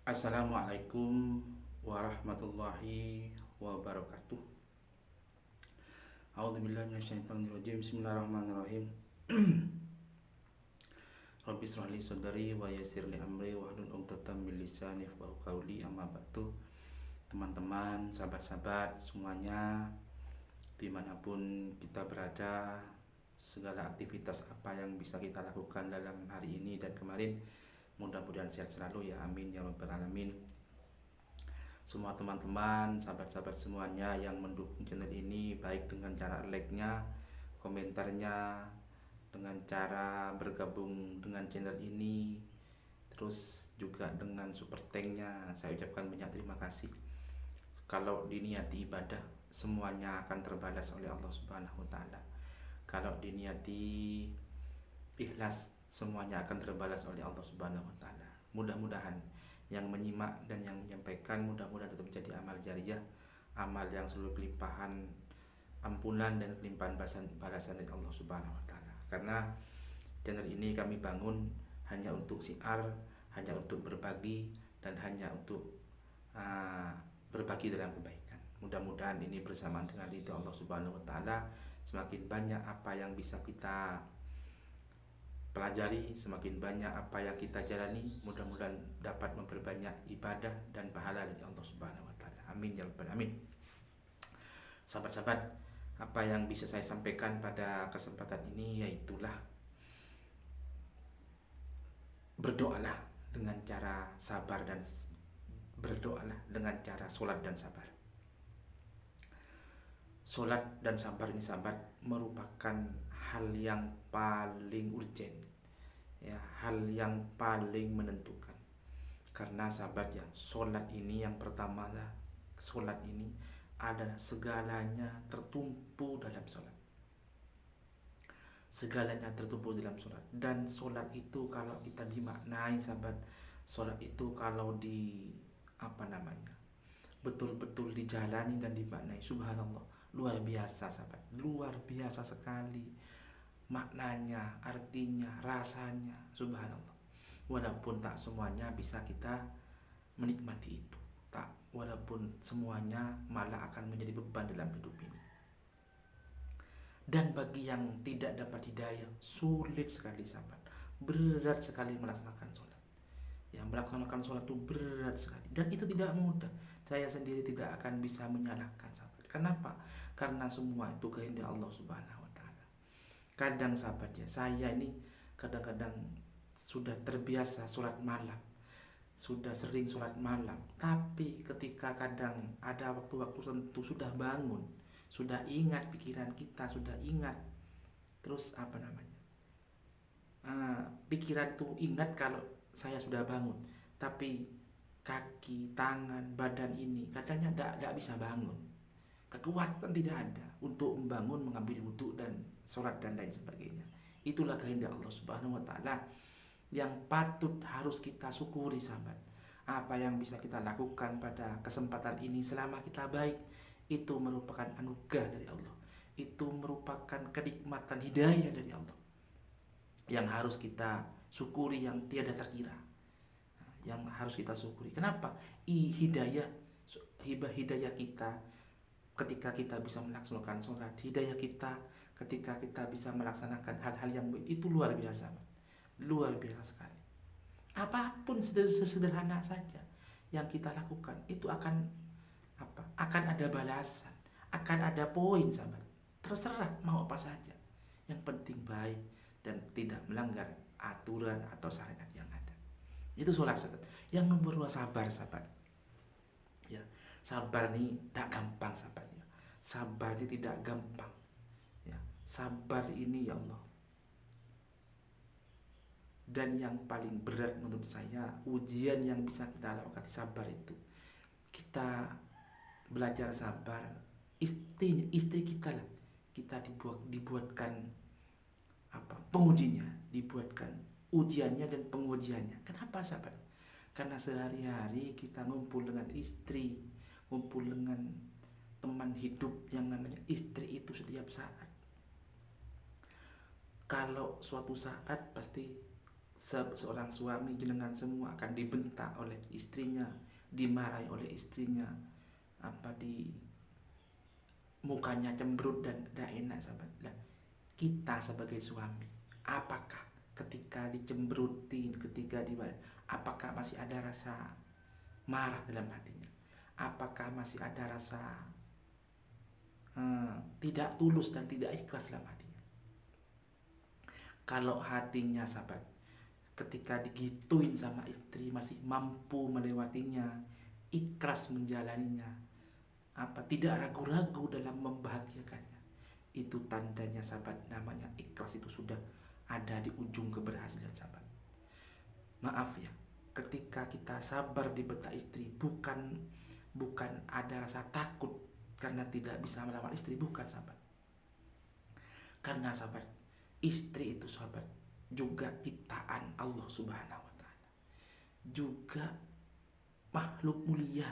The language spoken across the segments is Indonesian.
Assalamualaikum warahmatullahi wabarakatuh. A'udzubillahi minasyaitonirrajim. Bismillahirrahmanirrahim. Rabbi shrah li sadri wa yassir li amri wahlul 'uqdatam min lisani yafqahu qawli. Amma ba'du. Teman-teman, sahabat-sahabat semuanya, dimanapun kita berada, segala aktivitas apa yang bisa kita lakukan dalam hari ini dan kemarin, mudah-mudahan sehat selalu ya, amin ya rabbal alamin. Semua teman-teman, sahabat-sahabat semuanya yang mendukung channel ini, baik dengan cara like-nya, komentarnya, dengan cara bergabung dengan channel ini, terus juga dengan super thank-nya, saya ucapkan banyak terima kasih. Kalau diniati ibadah, semuanya akan terbalas oleh Allah Subhanahu wa Ta'ala. Kalau diniati ikhlas, semuanya akan terbalas oleh Allah Subhanahu wa Ta'ala. Mudah-mudahan yang menyimak dan yang menyampaikan, mudah-mudahan tetap menjadi amal jariah, amal yang selalu kelimpahan ampunan dan kelimpahan balasan dari Allah Subhanahu wa Ta'ala. Karena channel ini kami bangun hanya untuk siar, hanya untuk berbagi, dan hanya untuk berbagi dalam kebaikan. Mudah-mudahan ini bersamaan dengan ridho Allah Subhanahu wa Ta'ala. Semakin banyak apa yang bisa kita pelajari, semakin banyak apa yang kita jalani, mudah-mudahan dapat memperbanyak ibadah dan pahala dari Allah Subhanahu wa Ta'ala. Amin ya rabbal alamin. Sahabat-sahabat, apa yang bisa saya sampaikan pada kesempatan ini yaitulah berdoalah dengan cara sabar dan berdoalah dengan cara sholat dan sabar. Sholat dan sabar ini, sahabat, merupakan hal yang paling urgent, ya, hal yang paling menentukan. Karena sahabat ya, sholat ini yang pertama lah, sholat ini adalah segalanya tertumpu dalam sholat. Segalanya tertumpu dalam sholat. Dan sholat itu kalau kita dimaknai, sahabat, sholat itu kalau di betul-betul dijalani dan dimaknai, subhanallah, luar biasa sahabat, luar biasa sekali maknanya, artinya, rasanya, subhanallah. Walaupun tak semuanya bisa kita menikmati itu, tak, walaupun semuanya malah akan menjadi beban dalam hidup ini. Dan bagi yang tidak dapat hidayah, sulit sekali sahabat, berat sekali melaksanakan sholat. Yang melaksanakan sholat itu berat sekali, dan itu tidak mudah. Saya sendiri tidak akan bisa menyalahkan sahabat. Kenapa? Karena semua itu kehendak Allah Subhanahu wa Ta'ala. Kadang sahabat ya, saya ini kadang-kadang sudah terbiasa sholat malam, sudah sering sholat malam, tapi ketika kadang ada waktu-waktu tertentu sudah bangun, sudah ingat pikiran kita, sudah ingat, terus pikiran tuh ingat kalau saya sudah bangun, tapi kaki, tangan, badan ini katanya tidak bisa bangun, kekuatan tidak ada untuk membangun, mengambil wudhu dan sholat dan lain sebagainya. Itulah kehendak Allah Subhanahu wa Ta'ala yang patut harus kita syukuri sahabat. Apa yang bisa kita lakukan pada kesempatan ini selama kita baik, itu merupakan anugerah dari Allah, itu merupakan kenikmatan hidayah dari Allah yang harus kita syukuri, yang tiada terkira, yang harus kita syukuri. Kenapa? Hidayah kita ketika kita bisa melaksanakan sholat, hidayah kita ketika kita bisa melaksanakan hal-hal yang baik, itu luar biasa, luar biasa sekali. Apapun sesederhana saja yang kita lakukan, itu akan ada balasan, akan ada poin sahabat. Terserah mau apa saja, yang penting baik dan tidak melanggar aturan atau syariat yang ada. Itu sholat sahabat. Yang nomor 2, sabar sahabat. Ya, sabar ini tak gampang sahabat ya. Sabar ini tidak gampang. Ya, sabar ini ya Allah. Dan yang paling berat menurut saya, ujian yang bisa kita lakukan di sabar itu, kita belajar sabar, istri kita lah, kita dibuatkan pengujinya, dibuatkan ujiannya dan pengujiannya. Kenapa sahabat? Karena sehari-hari kita ngumpul dengan istri, ngumpul dengan teman hidup yang namanya istri itu setiap saat. Kalau suatu saat pasti seorang suami jenengan semua akan dibentak oleh istrinya, dimarahi oleh istrinya, di mukanya cemberut dan tidak enak, sahabat. Nah, kita sebagai suami, apakah ketika dicemberutin, ketika apakah masih ada rasa marah dalam hatinya? Apakah masih ada rasa tidak tulus dan tidak ikhlas dalam hatinya? Kalau hatinya, sahabat, ketika digituin sama istri masih mampu melewatinya, ikhlas menjalaninya, tidak ragu-ragu dalam membahagiakannya, itu tandanya, sahabat, namanya ikhlas itu sudah ada di ujung keberhasilan, sahabat. Maaf ya, ketika kita sabar di betak istri, bukan ada rasa takut karena tidak bisa melawan istri, bukan, sahabat. Karena, sahabat, istri itu, sahabat, juga ciptaan Allah Subhanahu wa taala. Juga makhluk mulia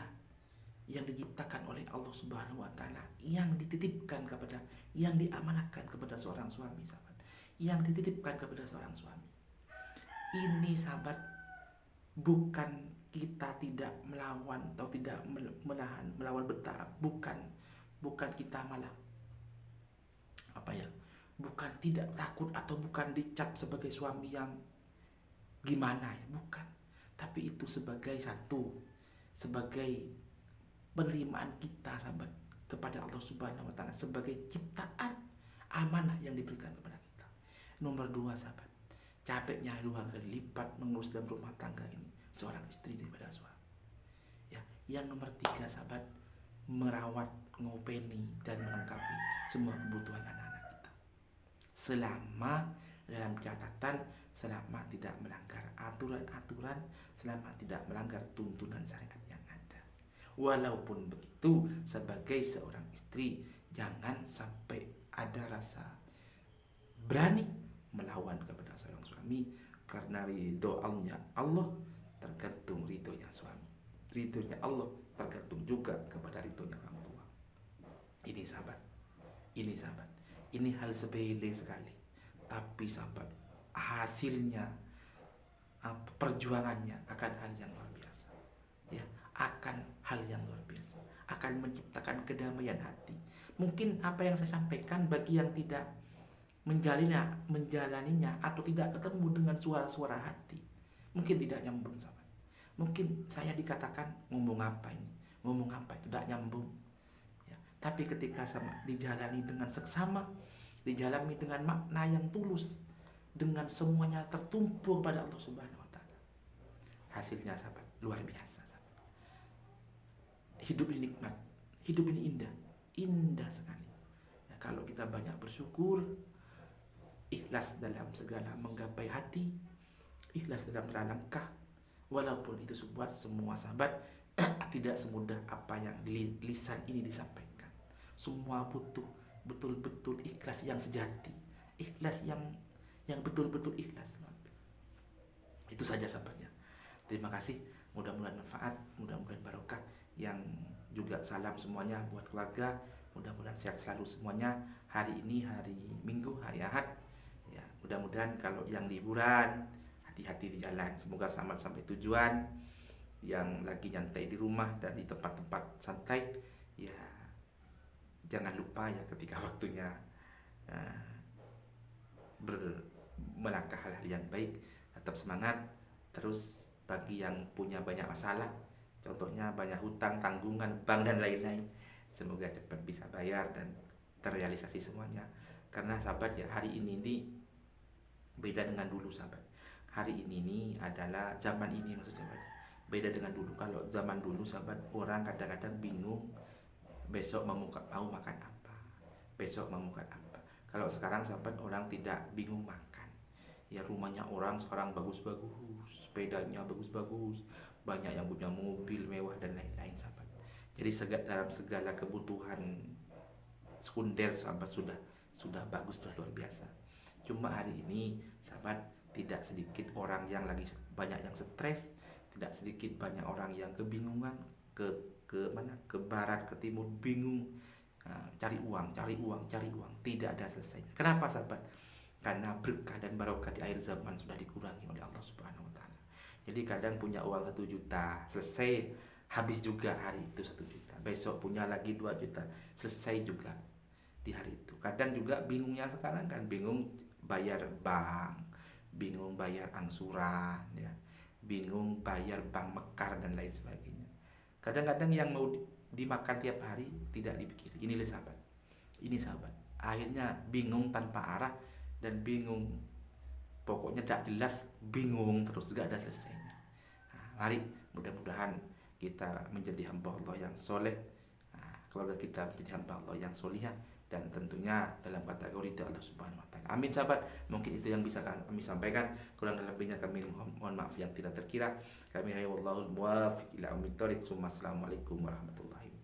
yang diciptakan oleh Allah Subhanahu wa taala, yang dititipkan kepada, yang diamanahkan kepada seorang suami, sahabat. Yang dititipkan kepada seorang suami. Ini, sahabat, bukan kita tidak melawan atau tidak melawan betak, bukan kita malah bukan tidak takut atau bukan dicap sebagai suami yang gimana ya, bukan. Tapi itu sebagai penerimaan kita, sahabat, kepada Allah Subhanahu wa taala, sebagai ciptaan amanah yang diberikan kepada kita. Nomor 2, sahabat, capeknya 2 kali lipat mengurus dalam rumah tangga ini seorang istri daripada suami. Ya, yang nomor 3, sahabat, merawat, ngopeni dan melengkapi semua kebutuhan anak-anak kita. Selama dalam catatan, selama tidak melanggar aturan-aturan, selama tidak melanggar tuntunan syariat yang ada. Walaupun begitu, sebagai seorang istri, jangan sampai ada rasa berani melawan kepada seorang suami, karena ridhonya Allah tergantung ridhonya suami. Ridhonya Allah tergantung juga kepada ridhonya orang tua. Ini, sahabat, ini hal sepele sekali, tapi, sahabat, hasilnya, perjuangannya akan hal yang luar biasa. Ya, akan hal yang luar biasa, akan menciptakan kedamaian hati. Mungkin apa yang saya sampaikan bagi yang tidak menjalaninya atau tidak ketemu dengan suara-suara hati, mungkin tidak nyambung, sahabat. Mungkin saya dikatakan ngomong apa ini, tidak nyambung. Ya, tapi ketika dijalani dengan seksama, dijalani dengan makna yang tulus, dengan semuanya tertumpu pada Allah Subhanahu wa taala, hasilnya, sahabat, luar biasa, sahabat. Hidup ini nikmat, hidup ini indah sekali. Ya, kalau kita banyak bersyukur, ikhlas dalam segala menggapai hati, ikhlas dalam melangkah, walaupun itu buat semua, sahabat, tidak semudah apa yang di lisan ini disampaikan. Semua butuh betul-betul ikhlas yang sejati, ikhlas yang betul-betul ikhlas. Itu saja, sahabatnya. Terima kasih, mudah-mudahan manfaat, mudah-mudahan barokah. Yang juga salam semuanya buat keluarga, mudah-mudahan sehat selalu semuanya. Hari ini hari Minggu, hari Ahad. Ya, mudah-mudahan kalau yang liburan, hati-hati di jalan, semoga selamat sampai tujuan. Yang lagi nyantai di rumah dan di tempat-tempat santai, ya jangan lupa ya, ketika waktunya melangkah hal-hal yang baik, tetap semangat terus. Bagi yang punya banyak masalah, contohnya banyak hutang, tanggungan, bank dan lain-lain, semoga cepat bisa bayar dan terrealisasi semuanya. Karena, sahabat, ya, hari ini beda dengan dulu, sahabat. Hari ini adalah zaman ini, maksud sahabat, beda dengan dulu. Kalau zaman dulu, sahabat, orang kadang-kadang bingung besok mau makan apa, besok mau makan apa. Kalau sekarang, sahabat, orang tidak bingung makan. Ya, rumahnya orang sekarang bagus-bagus, sepedanya bagus-bagus, banyak yang punya mobil mewah dan lain-lain, sahabat. Jadi dalam segala kebutuhan sekunder, sahabat, sudah bagus, sudah luar biasa. Cuma hari ini, sahabat, tidak sedikit orang yang lagi banyak yang stres, tidak sedikit banyak orang yang kebingungan, ke mana, ke barat, ke timur, bingung, cari uang, tidak ada selesainya. Kenapa, sahabat? karena berkah dan barokah di akhir zaman sudah dikurangi oleh Allah Subhanahu wa taala. Jadi kadang punya uang 1 juta, selesai habis juga hari itu 1 juta. Besok punya lagi 2 juta, selesai juga di hari itu. Kadang juga bingungnya sekarang kan bingung bayar bank, bingung bayar angsuran ya, bingung bayar bank mekar dan lain sebagainya. Kadang-kadang yang mau dimakan tiap hari tidak dipikir. Ini sahabat. Ini sahabat. Akhirnya bingung tanpa arah dan bingung, pokoknya tidak jelas, bingung terus, tidak ada selesainya. Nah, mari mudah-mudahan kita menjadi hamba Allah yang soleh, nah, keluarga kita menjadi hamba Allah yang solihah, dan tentunya dalam kategori itu Allah Subhanahu wa taala. Amin sahabat. Mungkin itu yang bisa kami sampaikan. Kurang lebihnya kami mohon maaf yang tidak terkira. Kami wallahu muwaffiq ila aqwamit thoriq. Assalamualaikum warahmatullahi wabarakatuh.